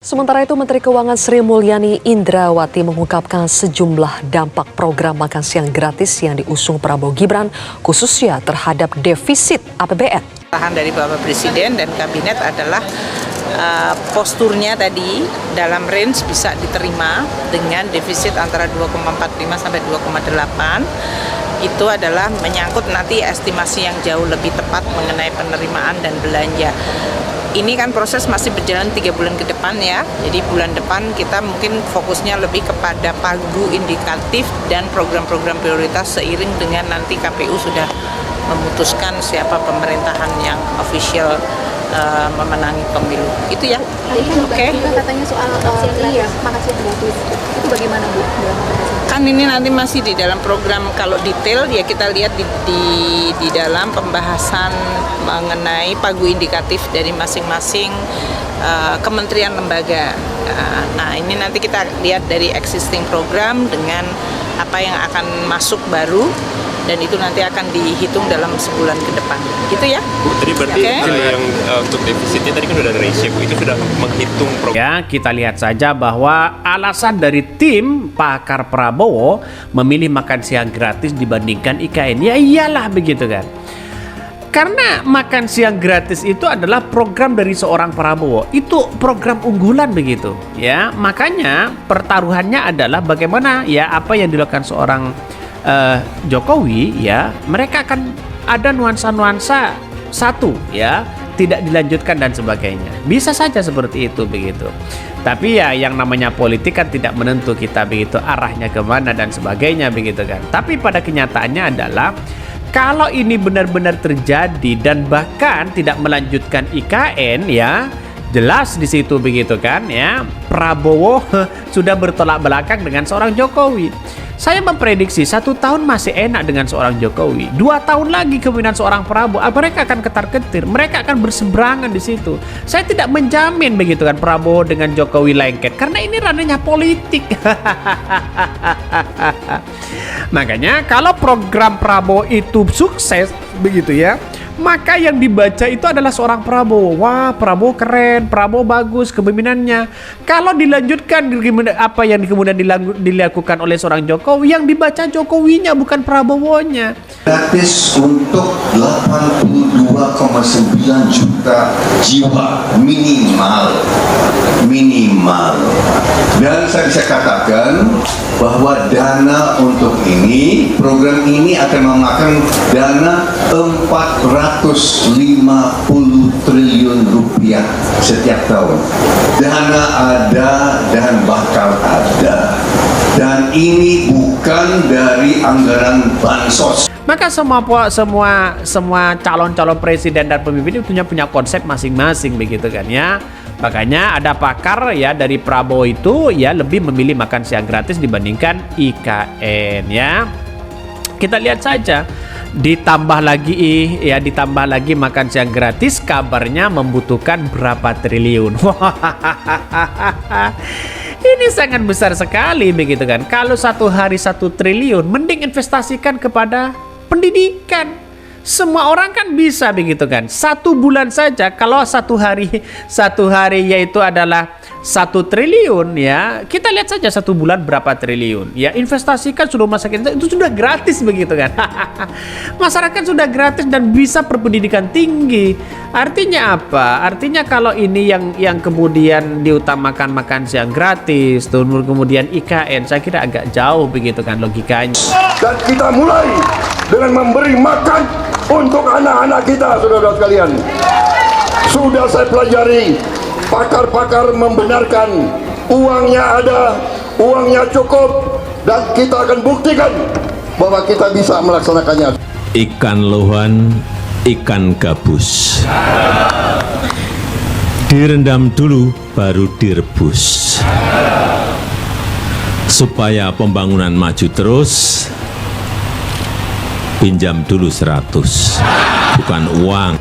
Sementara itu, Menteri Keuangan Sri Mulyani Indrawati mengungkapkan sejumlah dampak program makan siang gratis yang diusung Prabowo Gibran, khususnya terhadap defisit APBN. Arahan dari Bapak Presiden dan Kabinet adalah posturnya tadi dalam range bisa diterima dengan defisit antara 2,45 sampai 2,8. Itu adalah menyangkut nanti estimasi yang jauh lebih tepat mengenai penerimaan dan belanja. Ini kan proses masih berjalan 3 bulan ke depan ya. Jadi bulan depan kita mungkin fokusnya lebih kepada pagu indikatif dan program-program prioritas seiring dengan nanti KPU sudah memutuskan siapa pemerintahan yang official memenangi pemilu. Itu ya. Oke. Katanya soal makan siang gratis. Itu bagaimana Bu? Kan ini nanti masih di dalam program, kalau detail ya kita lihat di dalam pembahasan mengenai pagu indikatif dari masing-masing kementerian lembaga. Nah ini nanti kita lihat dari existing program dengan apa yang akan masuk baru, dan itu nanti akan dihitung dalam sebulan ke depan, gitu ya. Tadi berarti yang untuk defisitnya tadi kan sudah ada ratio, itu sudah menghitung program. Ya, kita lihat saja bahwa alasan dari tim pakar Prabowo memilih makan siang gratis dibandingkan IKN. Ya iyalah begitu kan. Karena makan siang gratis itu adalah program dari seorang Prabowo. Itu program unggulan begitu. Ya, makanya pertaruhannya adalah bagaimana ya apa yang dilakukan seorang Jokowi ya, mereka akan ada nuansa-nuansa satu ya, tidak dilanjutkan dan sebagainya. Bisa saja seperti itu begitu. Tapi ya yang namanya politik kan tidak menentu kita begitu arahnya kemana dan sebagainya begitu kan. Tapi pada kenyataannya adalah kalau ini benar-benar terjadi dan bahkan tidak melanjutkan IKN ya, jelas di situ begitu kan ya, Prabowo sudah bertolak belakang dengan seorang Jokowi. Saya memprediksi 1 tahun masih enak dengan seorang Jokowi, 2 tahun lagi kemungkinan seorang Prabowo, mereka akan ketar-ketir, mereka akan berseberangan di situ. Saya tidak menjamin begitu kan Prabowo dengan Jokowi lengket, karena ini ranahnya politik. Makanya kalau program Prabowo itu sukses begitu ya, maka yang dibaca itu adalah seorang Prabowo. Wah, Prabowo keren, Prabowo bagus kepemimpinannya. Kalau dilanjutkan apa yang kemudian dilakukan oleh seorang Jokowi, yang dibaca Jokowinya bukan Prabowo-nya. Gratis untuk 82,9 juta jiwa minimal. Dan saya bisa katakan bahwa dana untuk ini, program ini akan memakan dana 450 triliun rupiah setiap tahun. Dana ada dan bakal ada. Dan ini bukan dari anggaran bansos. Maka semua calon-calon presiden dan pemimpin itu punya konsep masing-masing begitu kan ya. Makanya ada pakar ya dari Prabowo itu ya lebih memilih makan siang gratis dibandingkan IKN ya. Kita lihat saja, ditambah lagi makan siang gratis, kabarnya membutuhkan berapa triliun. Ini sangat besar sekali begitu kan. Kalau 1 hari 1 triliun, mending investasikan kepada pendidikan. Semua orang kan bisa begitu kan. 1 bulan saja, kalau 1 hari yaitu adalah 1 triliun ya, kita lihat saja 1 bulan berapa triliun ya, investasikan sudah masyarakat itu sudah gratis begitu kan. Masyarakat sudah gratis dan bisa berpendidikan tinggi. Artinya apa? Artinya kalau ini yang kemudian diutamakan makan siang gratis, kemudian IKN, saya kira agak jauh begitu kan logikanya. Dan kita mulai dengan memberi makan untuk anak-anak kita, saudara-saudara sekalian. Sudah saya pelajari, pakar-pakar membenarkan uangnya ada, uangnya cukup, dan kita akan buktikan bahwa kita bisa melaksanakannya. Ikan lohan, ikan gabus, direndam dulu baru direbus. Supaya pembangunan maju terus, pinjam dulu 100, bukan uang,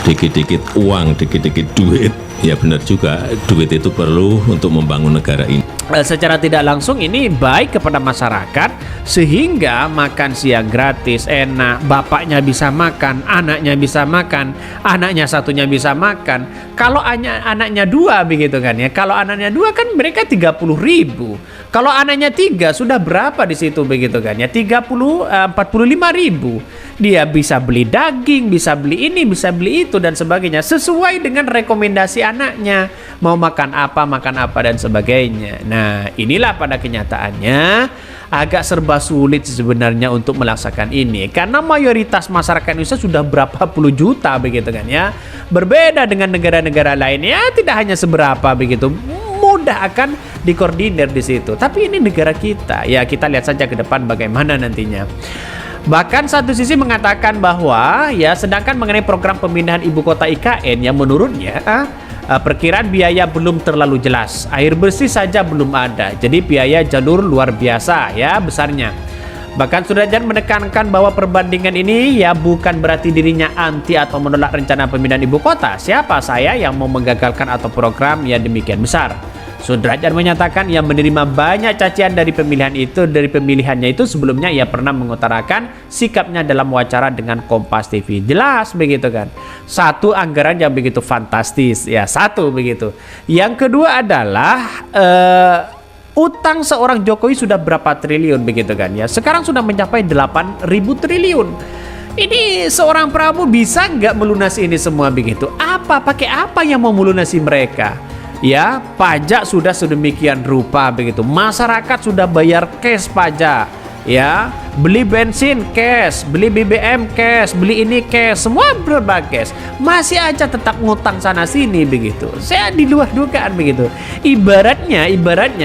dikit-dikit uang, dikit-dikit duit. Ya benar juga, duit itu perlu untuk membangun negara ini. Secara tidak langsung ini baik kepada masyarakat, sehingga makan siang gratis enak, bapaknya bisa makan, anaknya bisa makan, anaknya satunya bisa makan. Kalau anaknya 2 begitu kan ya. Kalau anaknya 2 kan mereka 30.000. Kalau anaknya 3 sudah berapa di situ begitu kan ya? 45.000. Dia bisa beli daging, bisa beli ini, bisa beli itu dan sebagainya sesuai dengan rekomendasi anaknya. Mau makan apa dan sebagainya. Nah, inilah pada kenyataannya agak serba sulit sebenarnya untuk melaksanakan ini karena mayoritas masyarakat Indonesia sudah berapa puluh juta begitu kan ya. Berbeda dengan negara-negara lainnya tidak hanya seberapa begitu. Mudah akan dikoordinir di situ. Tapi ini negara kita. Ya, kita lihat saja ke depan bagaimana nantinya. Bahkan satu sisi mengatakan bahwa ya sedangkan mengenai program pemindahan ibu kota IKN yang menurutnya perkiraan biaya belum terlalu jelas. Air bersih saja belum ada. Jadi biaya jalur luar biasa ya besarnya. Bahkan Sudrajat menekankan bahwa perbandingan ini ya bukan berarti dirinya anti atau menolak rencana pemindahan ibu kota. Siapa saya yang mau menggagalkan atau program yang demikian besar? Sudrajat menyatakan ia menerima banyak cacian dari pemilihannya itu sebelumnya ia pernah mengutarakan sikapnya dalam wawancara dengan Kompas TV. Jelas begitu kan. Satu, anggaran yang begitu fantastis ya, satu begitu. Yang kedua adalah utang seorang Jokowi sudah berapa triliun begitu kan ya. Sekarang sudah mencapai 8.000 triliun. Ini seorang Prabowo bisa nggak melunasi ini semua begitu? Pakai apa yang mau melunasi mereka? Ya, pajak sudah sedemikian rupa begitu. Masyarakat sudah bayar cash pajak. Ya, beli bensin cash, beli BBM cash, beli ini cash, semua berbagai cash. Masih aja tetap ngutang sana sini begitu. Saya di luar dugaan begitu. Ibaratnya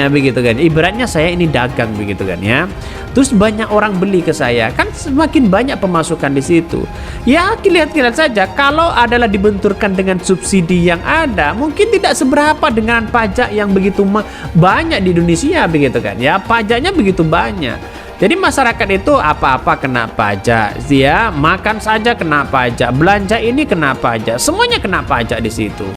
begitu kan. Ibaratnya saya ini dagang begitu kan ya. Terus banyak orang beli ke saya, kan semakin banyak pemasukan di situ. Ya, lihat saja kalau adalah dibenturkan dengan subsidi yang ada, mungkin tidak seberapa dengan pajak yang begitu banyak di Indonesia begitu kan. Ya, pajaknya begitu banyak. Jadi masyarakat itu apa-apa kena pajak, ya makan saja kena pajak, belanja ini kena pajak, semuanya kena pajak di situ.